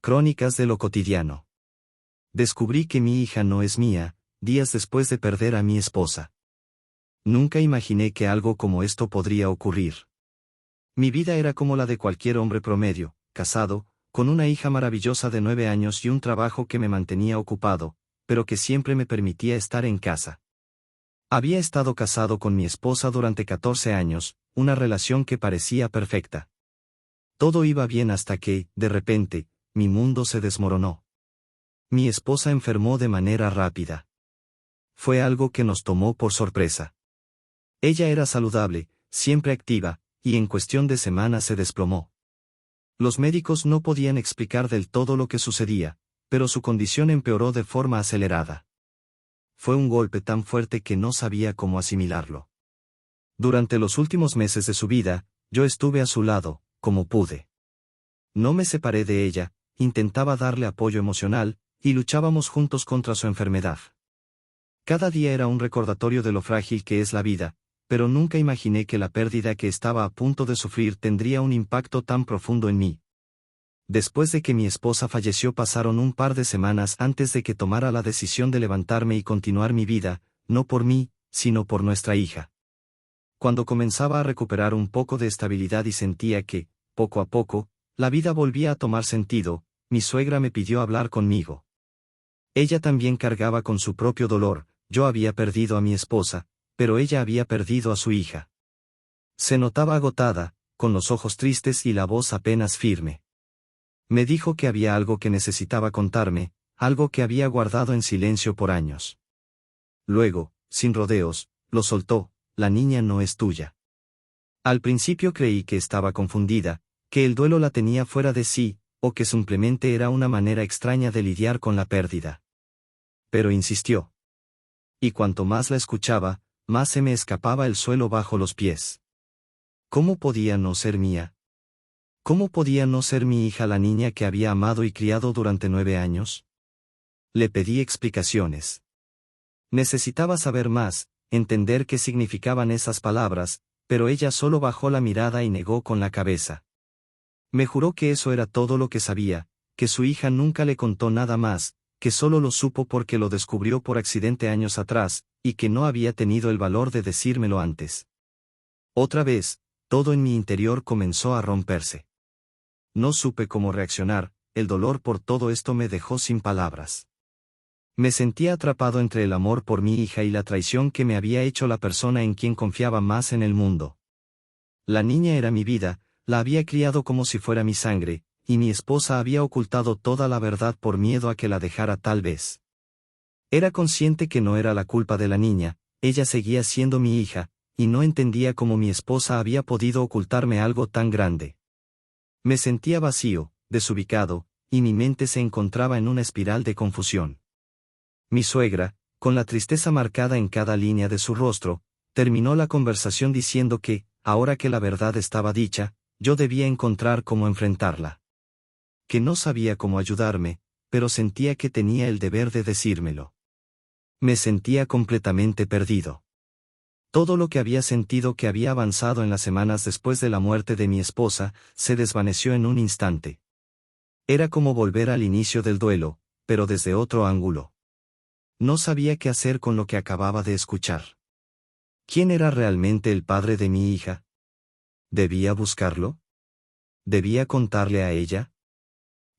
Crónicas de lo cotidiano. Descubrí que mi hija no es mía, días después de perder a mi esposa. Nunca imaginé que algo como esto podría ocurrir. Mi vida era como la de cualquier hombre promedio, casado, con una hija maravillosa de 9 años y un trabajo que me mantenía ocupado, pero que siempre me permitía estar en casa. Había estado casado con mi esposa durante 14 años, una relación que parecía perfecta. Todo iba bien hasta que, de repente, mi mundo se desmoronó. Mi esposa enfermó de manera rápida. Fue algo que nos tomó por sorpresa. Ella era saludable, siempre activa, y en cuestión de semanas se desplomó. Los médicos no podían explicar del todo lo que sucedía, pero su condición empeoró de forma acelerada. Fue un golpe tan fuerte que no sabía cómo asimilarlo. Durante los últimos meses de su vida, yo estuve a su lado, como pude. No me separé de ella, intentaba darle apoyo emocional, y luchábamos juntos contra su enfermedad. Cada día era un recordatorio de lo frágil que es la vida, pero nunca imaginé que la pérdida que estaba a punto de sufrir tendría un impacto tan profundo en mí. Después de que mi esposa falleció pasaron un par de semanas antes de que tomara la decisión de levantarme y continuar mi vida, no por mí, sino por nuestra hija. Cuando comenzaba a recuperar un poco de estabilidad y sentía que, poco a poco, la vida volvía a tomar sentido, mi suegra me pidió hablar conmigo. Ella también cargaba con su propio dolor, yo había perdido a mi esposa, pero ella había perdido a su hija. Se notaba agotada, con los ojos tristes y la voz apenas firme. Me dijo que había algo que necesitaba contarme, algo que había guardado en silencio por años. Luego, sin rodeos, lo soltó: la niña no es tuya. Al principio creí que estaba confundida, que el duelo la tenía fuera de sí, o que simplemente era una manera extraña de lidiar con la pérdida. Pero insistió. Y cuanto más la escuchaba, más se me escapaba el suelo bajo los pies. ¿Cómo podía no ser mía? ¿Cómo podía no ser mi hija la niña que había amado y criado durante 9 años? Le pedí explicaciones. Necesitaba saber más, entender qué significaban esas palabras, pero ella solo bajó la mirada y negó con la cabeza. Me juró que eso era todo lo que sabía, que su hija nunca le contó nada más, que solo lo supo porque lo descubrió por accidente años atrás, y que no había tenido el valor de decírmelo antes. Otra vez, todo en mi interior comenzó a romperse. No supe cómo reaccionar, el dolor por todo esto me dejó sin palabras. Me sentía atrapado entre el amor por mi hija y la traición que me había hecho la persona en quien confiaba más en el mundo. La niña era mi vida, la había criado como si fuera mi sangre, y mi esposa había ocultado toda la verdad por miedo a que la dejara tal vez. Era consciente que no era la culpa de la niña, ella seguía siendo mi hija, y no entendía cómo mi esposa había podido ocultarme algo tan grande. Me sentía vacío, desubicado, y mi mente se encontraba en una espiral de confusión. Mi suegra, con la tristeza marcada en cada línea de su rostro, terminó la conversación diciendo que, ahora que la verdad estaba dicha, yo debía encontrar cómo enfrentarla. Que no sabía cómo ayudarme, pero sentía que tenía el deber de decírmelo. Me sentía completamente perdido. Todo lo que había sentido que había avanzado en las semanas después de la muerte de mi esposa, se desvaneció en un instante. Era como volver al inicio del duelo, pero desde otro ángulo. No sabía qué hacer con lo que acababa de escuchar. ¿Quién era realmente el padre de mi hija? ¿Debía buscarlo? ¿Debía contarle a ella?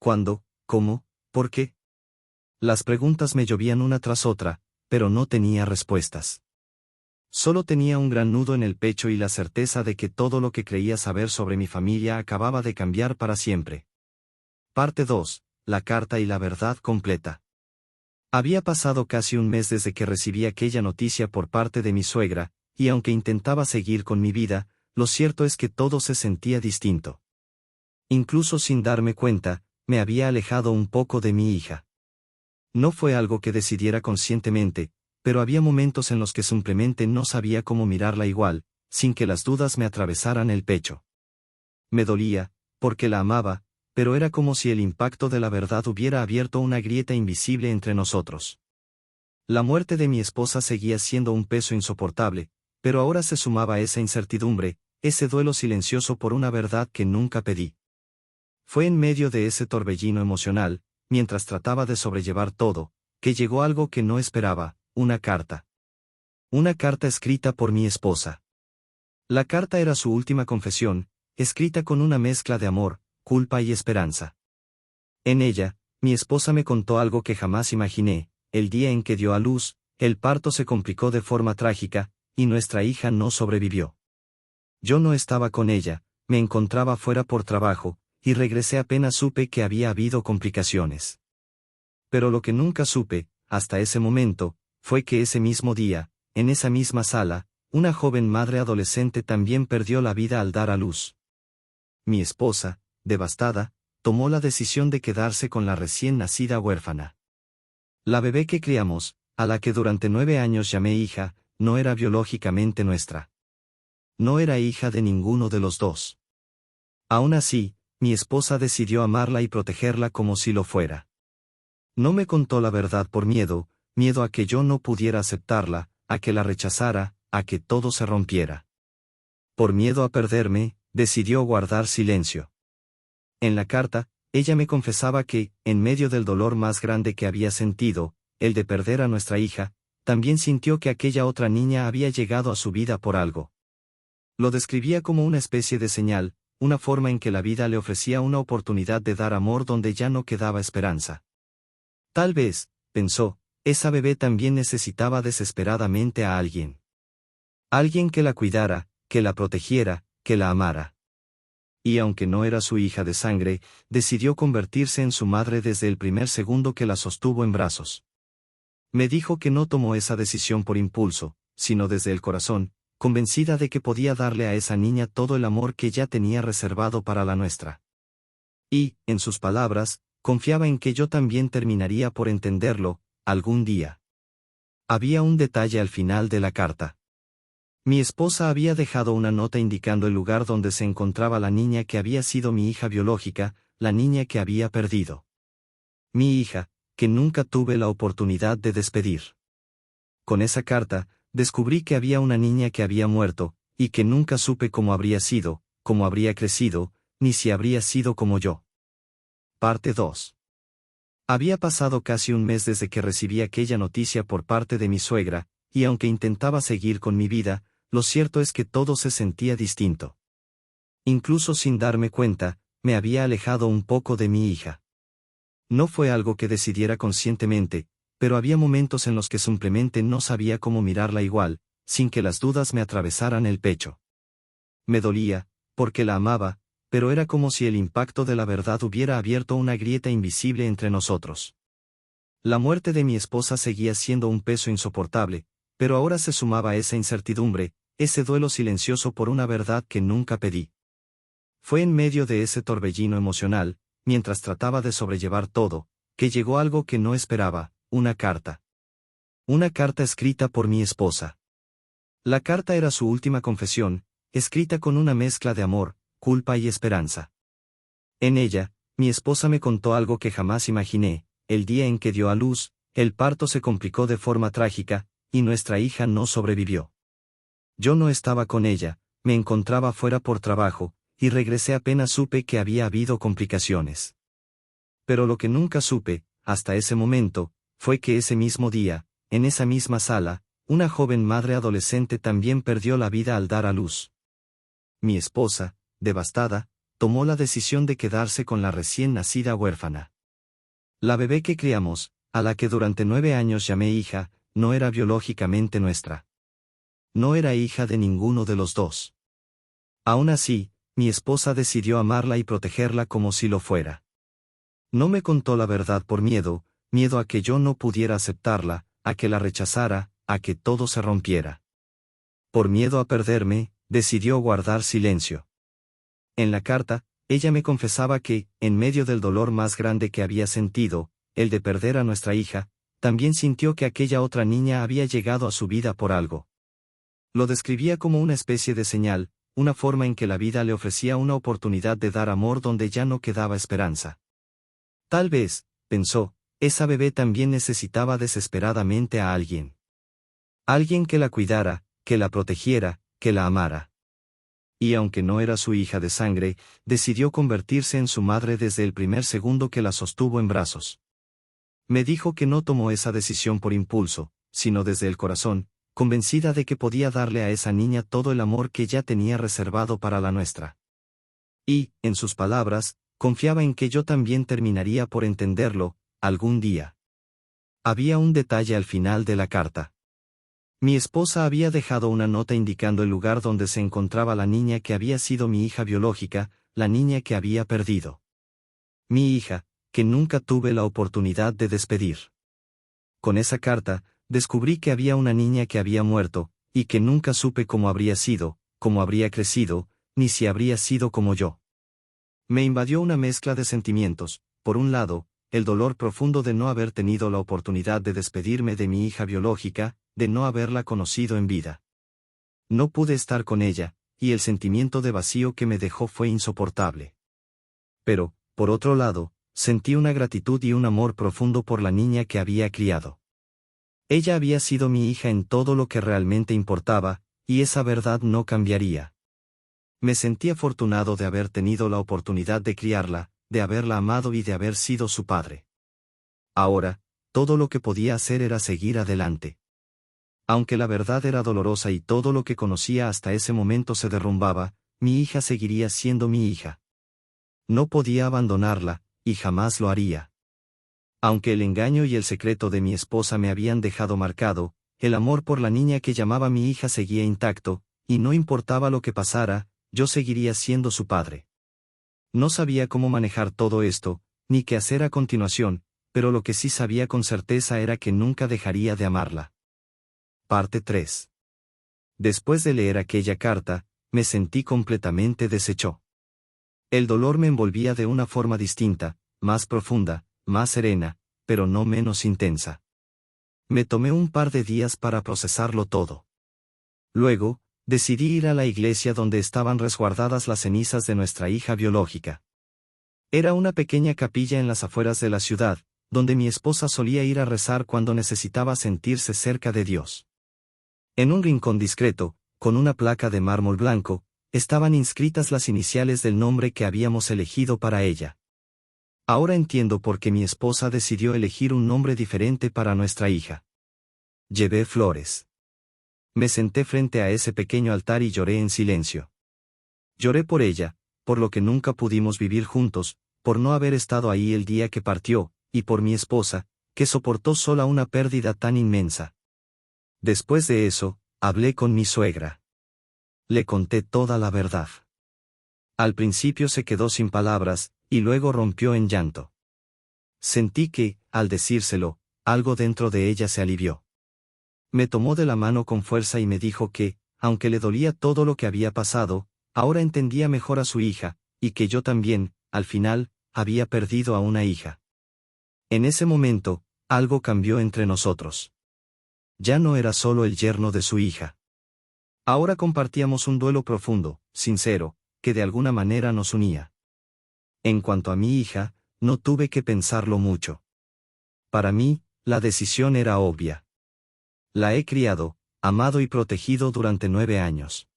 ¿Cuándo? ¿Cómo? ¿Por qué? Las preguntas me llovían una tras otra, pero no tenía respuestas. Solo tenía un gran nudo en el pecho y la certeza de que todo lo que creía saber sobre mi familia acababa de cambiar para siempre. Parte 2. La carta y la verdad completa. Había pasado casi un mes desde que recibí aquella noticia por parte de mi suegra, y aunque intentaba seguir con mi vida, lo cierto es que todo se sentía distinto. Incluso sin darme cuenta, me había alejado un poco de mi hija. No fue algo que decidiera conscientemente, pero había momentos en los que simplemente no sabía cómo mirarla igual, sin que las dudas me atravesaran el pecho. Me dolía, porque la amaba, pero era como si el impacto de la verdad hubiera abierto una grieta invisible entre nosotros. La muerte de mi esposa seguía siendo un peso insoportable, pero ahora se sumaba esa incertidumbre, ese duelo silencioso por una verdad que nunca pedí. Fue en medio de ese torbellino emocional, mientras trataba de sobrellevar todo, que llegó algo que no esperaba, una carta. Una carta escrita por mi esposa. La carta era su última confesión, escrita con una mezcla de amor, culpa y esperanza. En ella, mi esposa me contó algo que jamás imaginé: el día en que dio a luz, el parto se complicó de forma trágica, y nuestra hija no sobrevivió. Yo no estaba con ella, me encontraba fuera por trabajo, y regresé apenas supe que había habido complicaciones. Pero lo que nunca supe, hasta ese momento, fue que ese mismo día, en esa misma sala, una joven madre adolescente también perdió la vida al dar a luz. Mi esposa, devastada, tomó la decisión de quedarse con la recién nacida huérfana. La bebé que criamos, a la que durante 9 años llamé hija, no era biológicamente nuestra. No era hija de ninguno de los dos. Aún así, mi esposa decidió amarla y protegerla como si lo fuera. No me contó la verdad por miedo a que yo no pudiera aceptarla, a que la rechazara, a que todo se rompiera. Por miedo a perderme, decidió guardar silencio. En la carta, ella me confesaba que, en medio del dolor más grande que había sentido, el de perder a nuestra hija, también sintió que aquella otra niña había llegado a su vida por algo. Lo describía como una especie de señal, una forma en que la vida le ofrecía una oportunidad de dar amor donde ya no quedaba esperanza. Tal vez, pensó, esa bebé también necesitaba desesperadamente a alguien. Alguien que la cuidara, que la protegiera, que la amara. Y aunque no era su hija de sangre, decidió convertirse en su madre desde el primer segundo que la sostuvo en brazos. Me dijo que no tomó esa decisión por impulso, sino desde el corazón, convencida de que podía darle a esa niña todo el amor que ya tenía reservado para la nuestra. Y, en sus palabras, confiaba en que yo también terminaría por entenderlo, algún día. Había un detalle al final de la carta. Mi esposa había dejado una nota indicando el lugar donde se encontraba la niña que había sido mi hija biológica, la niña que había perdido. Mi hija, que nunca tuve la oportunidad de despedir. Con esa carta, descubrí que había una niña que había muerto, y que nunca supe cómo habría sido, cómo habría crecido, ni si habría sido como yo. Parte 2. Había pasado casi un mes desde que recibí aquella noticia por parte de mi suegra, y aunque intentaba seguir con mi vida, lo cierto es que todo se sentía distinto. Incluso sin darme cuenta, me había alejado un poco de mi hija. No fue algo que decidiera conscientemente, pero había momentos en los que simplemente no sabía cómo mirarla igual, sin que las dudas me atravesaran el pecho. Me dolía, porque la amaba, pero era como si el impacto de la verdad hubiera abierto una grieta invisible entre nosotros. La muerte de mi esposa seguía siendo un peso insoportable, pero ahora se sumaba esa incertidumbre, ese duelo silencioso por una verdad que nunca pedí. Fue en medio de ese torbellino emocional, mientras trataba de sobrellevar todo, que llegó algo que no esperaba: una carta. Una carta escrita por mi esposa. La carta era su última confesión, escrita con una mezcla de amor, culpa y esperanza. En ella, mi esposa me contó algo que jamás imaginé: el día en que dio a luz, el parto se complicó de forma trágica, y nuestra hija no sobrevivió. Yo no estaba con ella, me encontraba fuera por trabajo, y regresé apenas supe que había habido complicaciones. Pero lo que nunca supe, hasta ese momento, fue que ese mismo día, en esa misma sala, una joven madre adolescente también perdió la vida al dar a luz. Mi esposa, devastada, tomó la decisión de quedarse con la recién nacida huérfana. La bebé que criamos, a la que durante 9 años llamé hija, no era biológicamente nuestra. No era hija de ninguno de los dos. Aún así, mi esposa decidió amarla y protegerla como si lo fuera. No me contó la verdad por miedo a que yo no pudiera aceptarla, a que la rechazara, a que todo se rompiera. Por miedo a perderme, decidió guardar silencio. En la carta, ella me confesaba que, en medio del dolor más grande que había sentido, el de perder a nuestra hija, también sintió que aquella otra niña había llegado a su vida por algo. Lo describía como una especie de señal, una forma en que la vida le ofrecía una oportunidad de dar amor donde ya no quedaba esperanza. Tal vez, pensó, esa bebé también necesitaba desesperadamente a alguien. Alguien que la cuidara, que la protegiera, que la amara. y aunque no era su hija de sangre, decidió convertirse en su madre desde el primer segundo que la sostuvo en brazos. Me dijo que no tomó esa decisión por impulso, sino desde el corazón, convencida de que podía darle a esa niña todo el amor que ya tenía reservado para la nuestra. Y, en sus palabras, confiaba en que yo también terminaría por entenderlo, algún día. Había un detalle al final de la carta. Mi esposa había dejado una nota indicando el lugar donde se encontraba la niña que había sido mi hija biológica, la niña que había perdido. Mi hija, que nunca tuve la oportunidad de despedir. Con esa carta, descubrí que había una niña que había muerto, y que nunca supe cómo habría sido, cómo habría crecido, ni si habría sido como yo. Me invadió una mezcla de sentimientos, por un lado, el dolor profundo de no haber tenido la oportunidad de despedirme de mi hija biológica, de no haberla conocido en vida. No pude estar con ella, y el sentimiento de vacío que me dejó fue insoportable. Pero, por otro lado, sentí una gratitud y un amor profundo por la niña que había criado. Ella había sido mi hija en todo lo que realmente importaba, y esa verdad no cambiaría. Me sentí afortunado de haber tenido la oportunidad de criarla, de haberla amado y de haber sido su padre. Ahora, todo lo que podía hacer era seguir adelante. Aunque la verdad era dolorosa y todo lo que conocía hasta ese momento se derrumbaba, mi hija seguiría siendo mi hija. No podía abandonarla, y jamás lo haría. Aunque el engaño y el secreto de mi esposa me habían dejado marcado, el amor por la niña que llamaba mi hija seguía intacto, y no importaba lo que pasara, yo seguiría siendo su padre. No sabía cómo manejar todo esto, ni qué hacer a continuación, pero lo que sí sabía con certeza era que nunca dejaría de amarla. Parte 3. Después de leer aquella carta, me sentí completamente deshecho. El dolor me envolvía de una forma distinta, más profunda, más serena, pero no menos intensa. Me tomé un par de días para procesarlo todo. Luego, decidí ir a la iglesia donde estaban resguardadas las cenizas de nuestra hija biológica. Era una pequeña capilla en las afueras de la ciudad, donde mi esposa solía ir a rezar cuando necesitaba sentirse cerca de Dios. En un rincón discreto, con una placa de mármol blanco, estaban inscritas las iniciales del nombre que habíamos elegido para ella. Ahora entiendo por qué mi esposa decidió elegir un nombre diferente para nuestra hija. Llevé flores. Me senté frente a ese pequeño altar y lloré en silencio. Lloré por ella, por lo que nunca pudimos vivir juntos, por no haber estado ahí el día que partió, y por mi esposa, que soportó sola una pérdida tan inmensa. Después de eso, hablé con mi suegra. Le conté toda la verdad. Al principio se quedó sin palabras, y luego rompió en llanto. Sentí que, al decírselo, algo dentro de ella se alivió. Me tomó de la mano con fuerza y me dijo que, aunque le dolía todo lo que había pasado, ahora entendía mejor a su hija, y que yo también, al final, había perdido a una hija. En ese momento, algo cambió entre nosotros. Ya no era solo el yerno de su hija. Ahora compartíamos un duelo profundo, sincero, que de alguna manera nos unía. En cuanto a mi hija, no tuve que pensarlo mucho. Para mí, la decisión era obvia. La he criado, amado y protegido durante 9 años.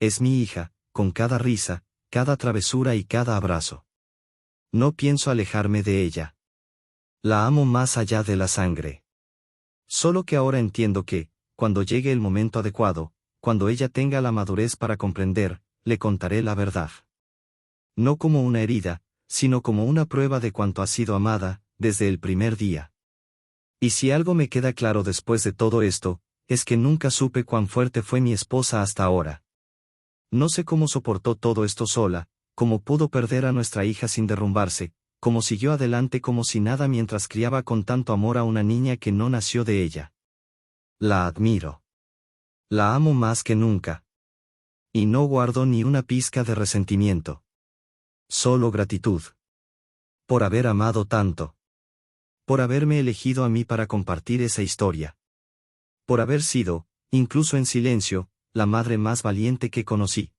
Es mi hija, con cada risa, cada travesura y cada abrazo. No pienso alejarme de ella. La amo más allá de la sangre. Solo que ahora entiendo que, cuando llegue el momento adecuado, cuando ella tenga la madurez para comprender, le contaré la verdad. No como una herida, sino como una prueba de cuánto ha sido amada, desde el primer día. Y si algo me queda claro después de todo esto, es que nunca supe cuán fuerte fue mi esposa hasta ahora. No sé cómo soportó todo esto sola, cómo pudo perder a nuestra hija sin derrumbarse, cómo siguió adelante como si nada mientras criaba con tanto amor a una niña que no nació de ella. La admiro. La amo más que nunca. Y no guardo ni una pizca de resentimiento. Solo gratitud. Por haber amado tanto. Por haberme elegido a mí para compartir esa historia. Por haber sido, incluso en silencio, la madre más valiente que conocí.